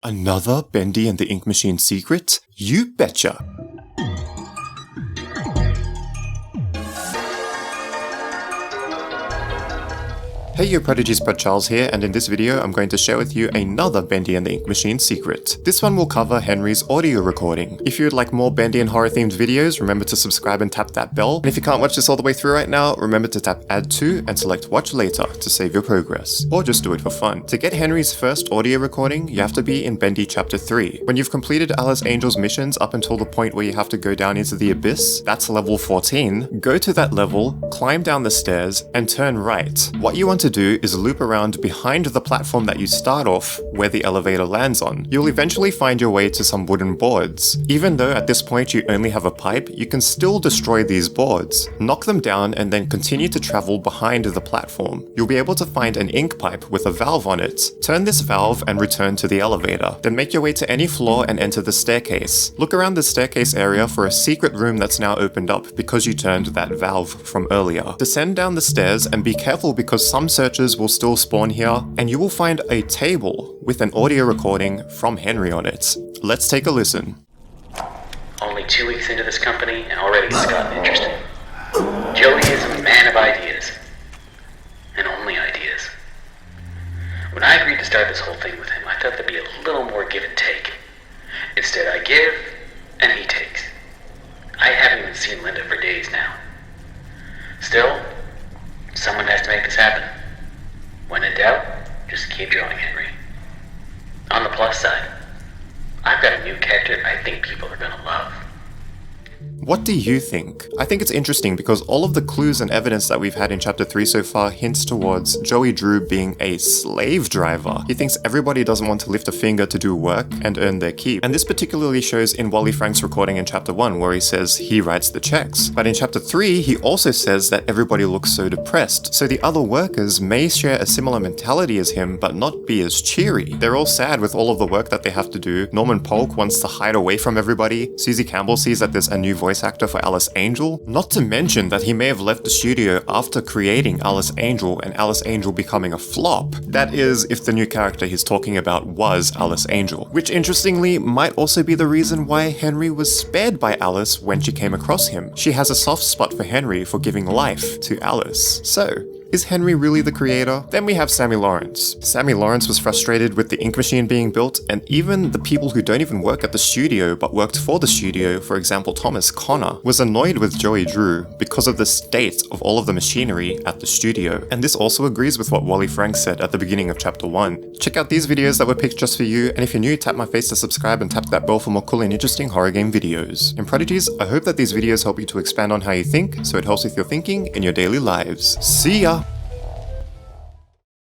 Another Bendy and the Ink Machine secret? You betcha! Hey yo Prodigies, Brad Charles here, and in this video I'm going to share with you another Bendy and the Ink Machine secret. This one will cover Henry's audio recording. If you'd like more Bendy and horror themed videos, remember to subscribe and tap that bell. And if you can't watch this all the way through right now, remember to tap add to and select watch later to save your progress. Or just do it for fun. To get Henry's first audio recording, you have to be in Bendy Chapter 3. When you've completed Alice Angel's missions up until the point where you have to go down into the abyss, that's level 14, go to that level, climb down the stairs, and turn right. What you want to do is loop around behind the platform that you start off where the elevator lands on. You'll eventually find your way to some wooden boards. Even though at this point you only have a pipe, you can still destroy these boards. Knock them down and then continue to travel behind the platform. You'll be able to find an ink pipe with a valve on it. Turn this valve and return to the elevator. Then make your way to any floor and enter the staircase. Look around the staircase area for a secret room that's now opened up because you turned that valve from earlier. Descend down the stairs and be careful because some searchers will still spawn here, and you will find a table with an audio recording from Henry on it. Let's take a listen. Only 2 weeks into this company, and already it's gotten interesting. Joey is a man of ideas. And only ideas. When I agreed to start this whole thing with him, I thought there'd be a little more give and take. Instead, I give, and he takes. I haven't even seen Linda for days now. Still, someone has to make this happen. When in doubt, just keep drawing, Henry. On the plus side, I've got a new character I think people are gonna love. What do you think? I think it's interesting because all of the clues and evidence that we've had in Chapter 3 so far hints towards Joey Drew being a slave driver. He thinks everybody doesn't want to lift a finger to do work and earn their keep. And this particularly shows in Wally Frank's recording in Chapter 1 where he says he writes the checks. But in Chapter 3, he also says that everybody looks so depressed. So the other workers may share a similar mentality as him but not be as cheery. They're all sad with all of the work that they have to do. Norman Polk wants to hide away from everybody. Susie Campbell sees that there's a new voice actor for Alice Angel, not to mention that he may have left the studio after creating Alice Angel and Alice Angel becoming a flop. That is, if the new character he's talking about was Alice Angel, which interestingly might also be the reason why Henry was spared by Alice when she came across him. She has a soft spot for Henry for giving life to Alice. So, is Henry really the creator? Then we have Sammy Lawrence. Sammy Lawrence was frustrated with the ink machine being built, and even the people who don't even work at the studio but worked for the studio, for example Thomas Connor, was annoyed with Joey Drew because of the state of all of the machinery at the studio. And this also agrees with what Wally Frank said at the beginning of Chapter 1. Check out these videos that were picked just for you, and if you're new, tap my face to subscribe and tap that bell for more cool and interesting horror game videos. In Prodigies, I hope that these videos help you to expand on how you think, so it helps with your thinking in your daily lives. See ya!